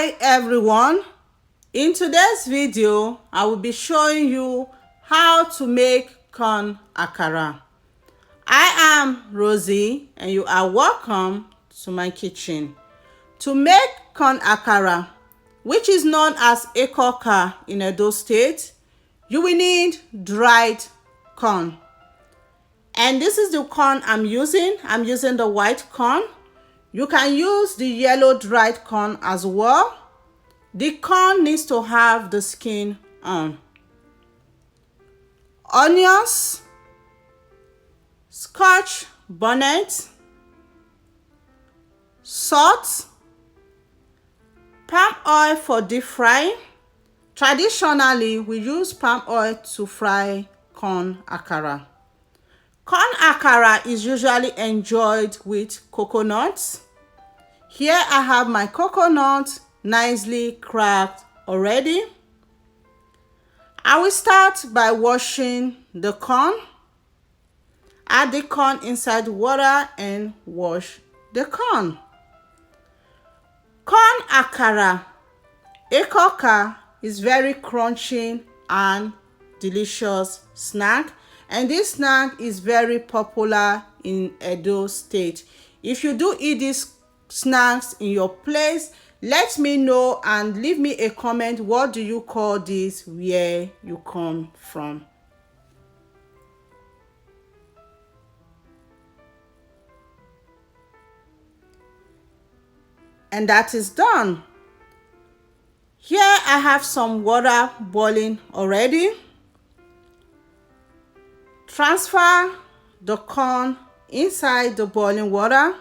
Hi everyone, in today's video I will be showing you how to make corn akara. I am Rosie and you are welcome to my kitchen. To make corn akara, which is known as Ekoka in Edo State, you will need dried corn. And this is the corn I'm using. I'm using the white corn. You can use the yellow dried corn as well. The corn needs to have the skin on. Onions, scotch bonnet, salt, palm oil for deep frying. Traditionally, we use palm oil to fry corn akara. Corn akara is usually enjoyed with coconuts. Here I have my coconut nicely cracked already. I will start by washing the corn. Add the corn inside water and wash the corn. Corn akara, Ekoka, is very crunchy and delicious snack, and this snack is very popular in Edo State. If you do eat these snacks in your place, let me know and leave me a comment. What do you call this where you come from? And that is done. Here I have some water boiling already. Transfer the corn inside the boiling water.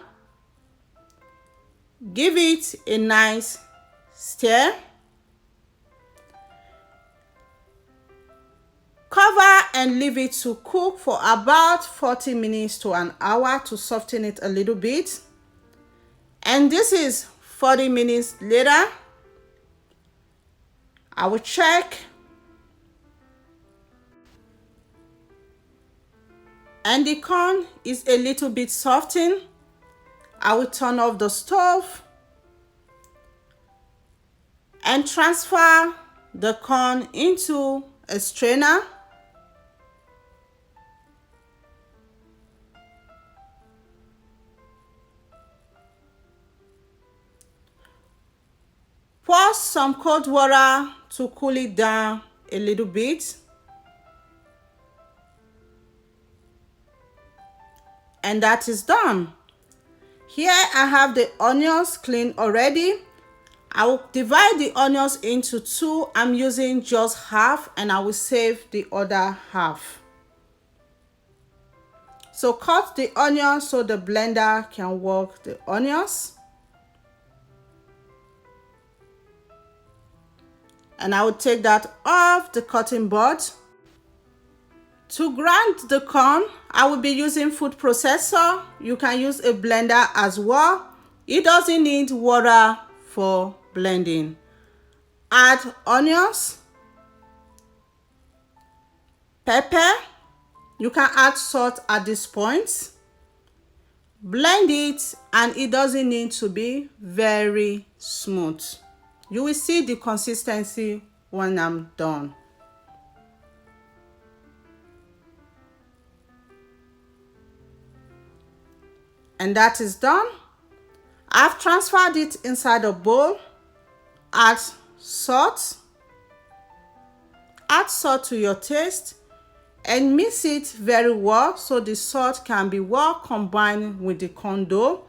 Give it a nice stir. Cover and leave it to cook for about 40 minutes to an hour to soften it a little bit. And this is 40 minutes later. I will check. And the corn is a little bit softened. I will turn off the stove and transfer the corn into a strainer. Pour some cold water to cool it down a little bit. And that is done. Here I have the onions cleaned already. I will divide the onions into two. I'm using just half and I will save the other half. So cut the onions so the blender can work the onions. And I will take that off the cutting board. To grind the corn, I will be using food processor. You can use a blender as well. It doesn't need water for blending. Add onions, pepper. You can add salt at this point. Blend it, and it doesn't need to be very smooth. You will see the consistency when I'm done. And that is done. I've transferred it inside a bowl. Add salt. Add salt to your taste and mix it very well so the salt can be well combined with the corn dough.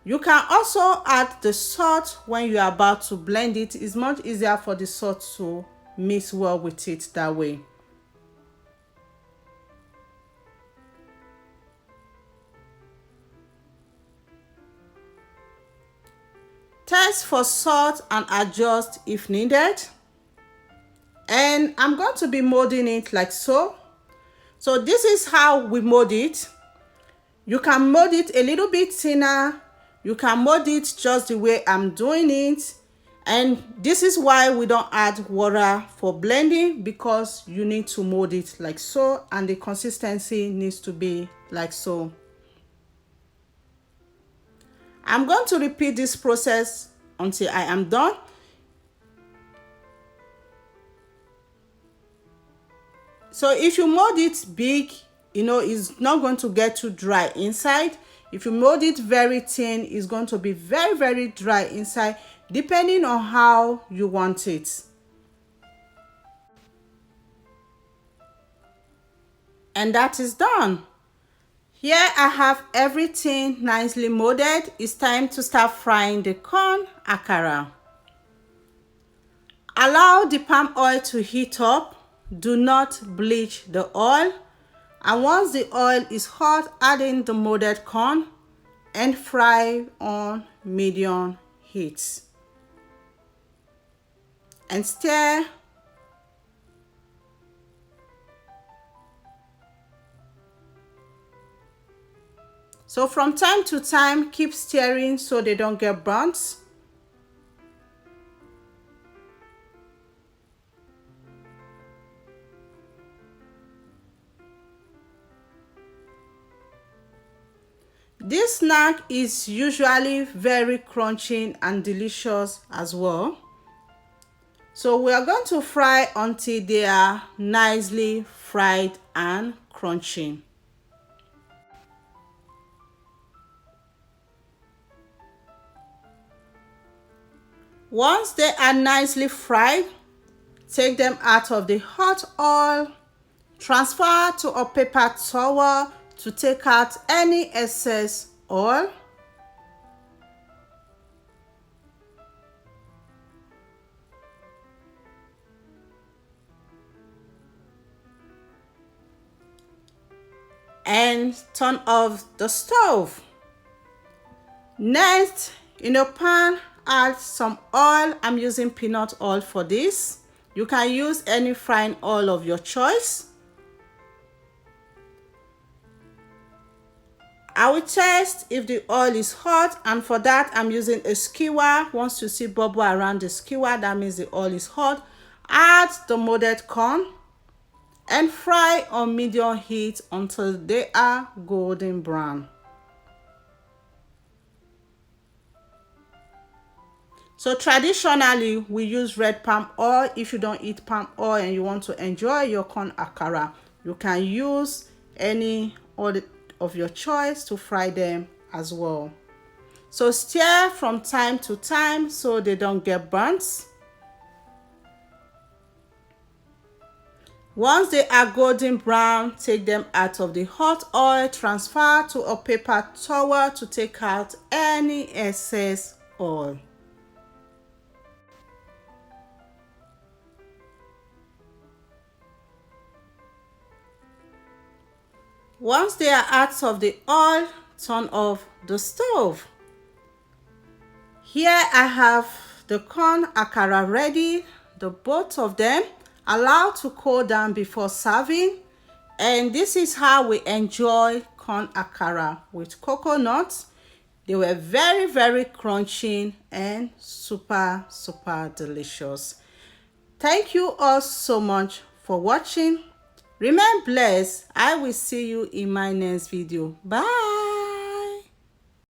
You can also add the salt when you are about to blend it. It's much easier for the salt to mix well with it that way. Taste for salt and adjust if needed. And I'm going to be molding it like so. So this is how we mold it. You can mold it a little bit thinner. You can mold it just the way I'm doing it. And this is why we don't add water for blending, because you need to mold it like so, and the consistency needs to be like so. I'm going to repeat this process until I am done. So if you mold it big, it's not going to get too dry inside. If you mold it very thin, it's going to be very, very dry inside, depending on how you want it. And that is done. Here I have everything nicely molded. It's time to start frying the corn akara. Allow the palm oil to heat up. Do not bleach the oil. And once the oil is hot, add in the molded corn and fry on medium heat. And stir. So from time to time, keep stirring so they don't get burnt. This snack is usually very crunchy and delicious as well. So we are going to fry until they are nicely fried and crunchy. Once they are nicely fried, take them out of the hot oil, transfer to a paper towel to take out any excess oil. And turn off the stove. Next, in a pan, add some oil. I'm using peanut oil for this. You can use any frying oil of your choice. I will test if the oil is hot, and for that I'm using a skewer. Once you see bubble around the skewer, that means the oil is hot. Add the molded corn and fry on medium heat until they are golden brown. So traditionally, we use red palm oil. If you don't eat palm oil and you want to enjoy your corn akara, you can use any oil of your choice to fry them as well. So stir from time to time so they don't get burnt. Once they are golden brown, take them out of the hot oil, transfer to a paper towel to take out any excess oil. Once they are out of the oil, turn off the stove. Here I have the corn akara ready, the both of them. Allow to cool down before serving. And this is how we enjoy corn akara with coconut. They were very, very crunchy and super, super delicious. Thank you all so much for watching. Remain blessed. I will see you in my next video. Bye.